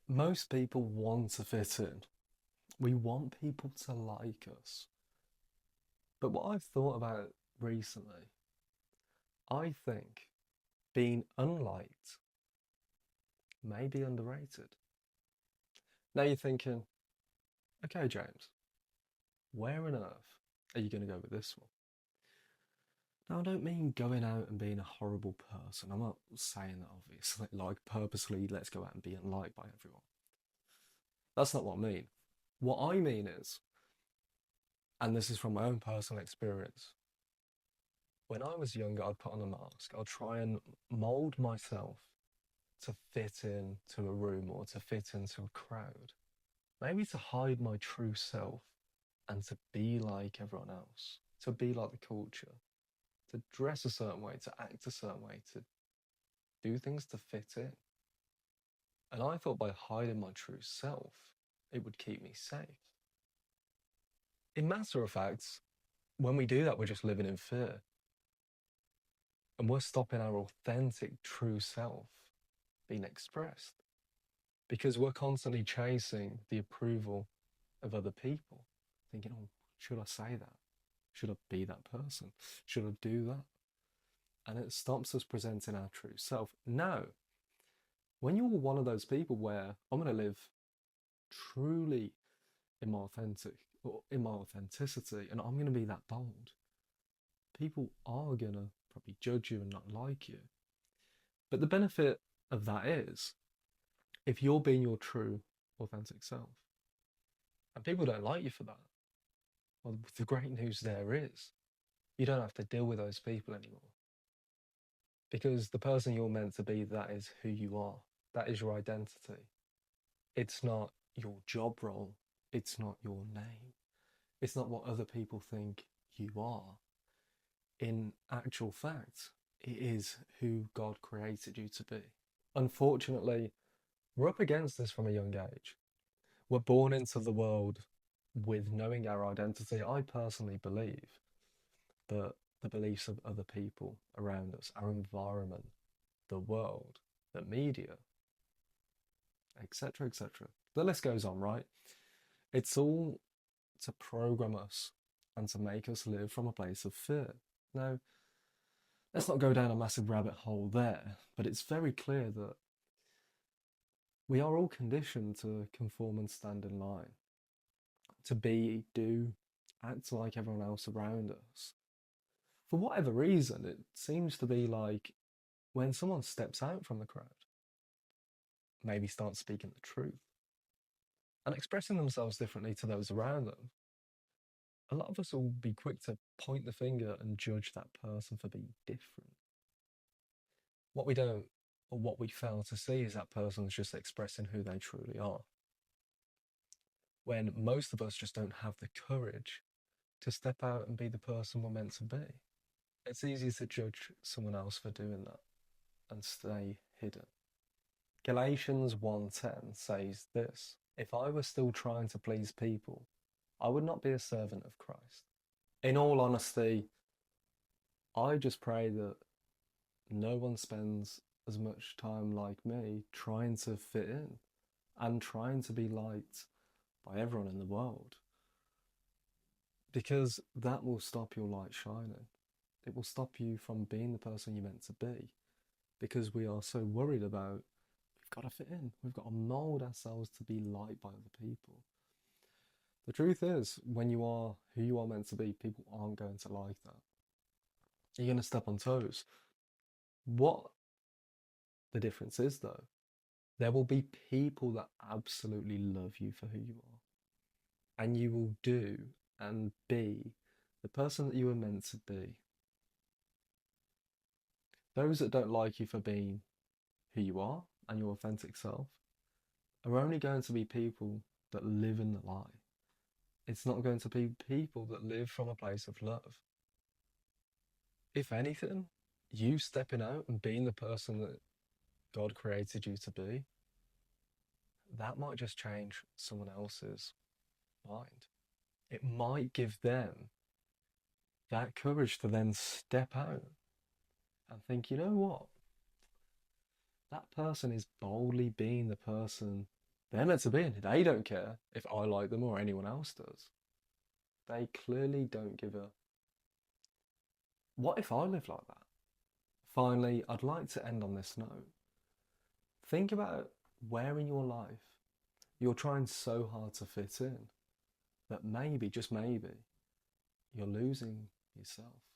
Most people want to fit in. We want people to like us. But what I've thought about recently, I think being unliked may be underrated. Now you're thinking, okay, James, where on earth are you going to go with this one? Now, I don't mean going out and being a horrible person. I'm not saying that, obviously, like purposely, let's go out and be unliked by everyone. That's not what I mean. What I mean is, and this is from my own personal experience, when I was younger, I'd put on a mask. I'd try and mold myself to fit in to a room or to fit into a crowd. Maybe to hide my true self and to be like everyone else, to be like the culture, to dress a certain way, to act a certain way, to do things to fit in. And I thought by hiding my true self, it would keep me safe. In matter of fact, when we do that, we're just living in fear and we're stopping our authentic true self being expressed because we're constantly chasing the approval of other people, thinking, oh, should I say that? Should I be that person? Should I do that? And it stops us presenting our true self. No, when you're one of those people where I'm going to live truly in my authentic or in my authenticity and I'm going to be that bold, people are going to probably judge you and not like you. But the benefit of that is if you're being your true authentic self and people don't like you for that, well, the great news there is you don't have to deal with those people anymore because the person you're meant to be, that is who you are. That is your identity. It's not your job role. It's not your name. It's not what other people think you are. In actual fact, it is who God created you to be. Unfortunately, we're up against this from a young age. We're born into the world with knowing our identity. I personally believe that the beliefs of other people around us, our environment, the world, the media, etc., etc. The list goes on, right? It's all to program us and to make us live from a place of fear. Now, let's not go down a massive rabbit hole there, but it's very clear that we are all conditioned to conform and stand in line, to be, do, act like everyone else around us. For whatever reason, it seems to be like when someone steps out from the crowd, maybe starts speaking the truth and expressing themselves differently to those around them, a lot of us will be quick to point the finger and judge that person for being different. What we don't, or what we fail to see, is that person's just expressing who they truly are. When most of us just don't have the courage to step out and be the person we're meant to be. It's easy to judge someone else for doing that and stay hidden. Galatians 1:10 says this: if I were still trying to please people, I would not be a servant of Christ. In all honesty, I just pray that no one spends as much time like me trying to fit in and trying to be liked by everyone in the world, because that will stop your light shining. It will stop you from being the person you're meant to be because we are so worried about we've got to fit in, we've got to mold ourselves to be liked by other people. The truth is, when you are who you are meant to be, people aren't going to like that. You're going to step on toes. What the difference is, though, there will be people that absolutely love you for who you are, and you will do and be the person that you were meant to be. Those that don't like you for being who you are and your authentic self are only going to be people that live in the lie. It's not going to be people that live from a place of love. If anything, you stepping out and being the person that God created you to be, that might just change someone else's mind. It might give them that courage to then step out and think, you know what? that person is boldly being the person they're meant to be. They don't care if I like them or anyone else does. They clearly don't give a. What if I live like that? Finally, I'd like to end on this note. Think about where in your life you're trying so hard to fit in that maybe, just maybe, you're losing yourself.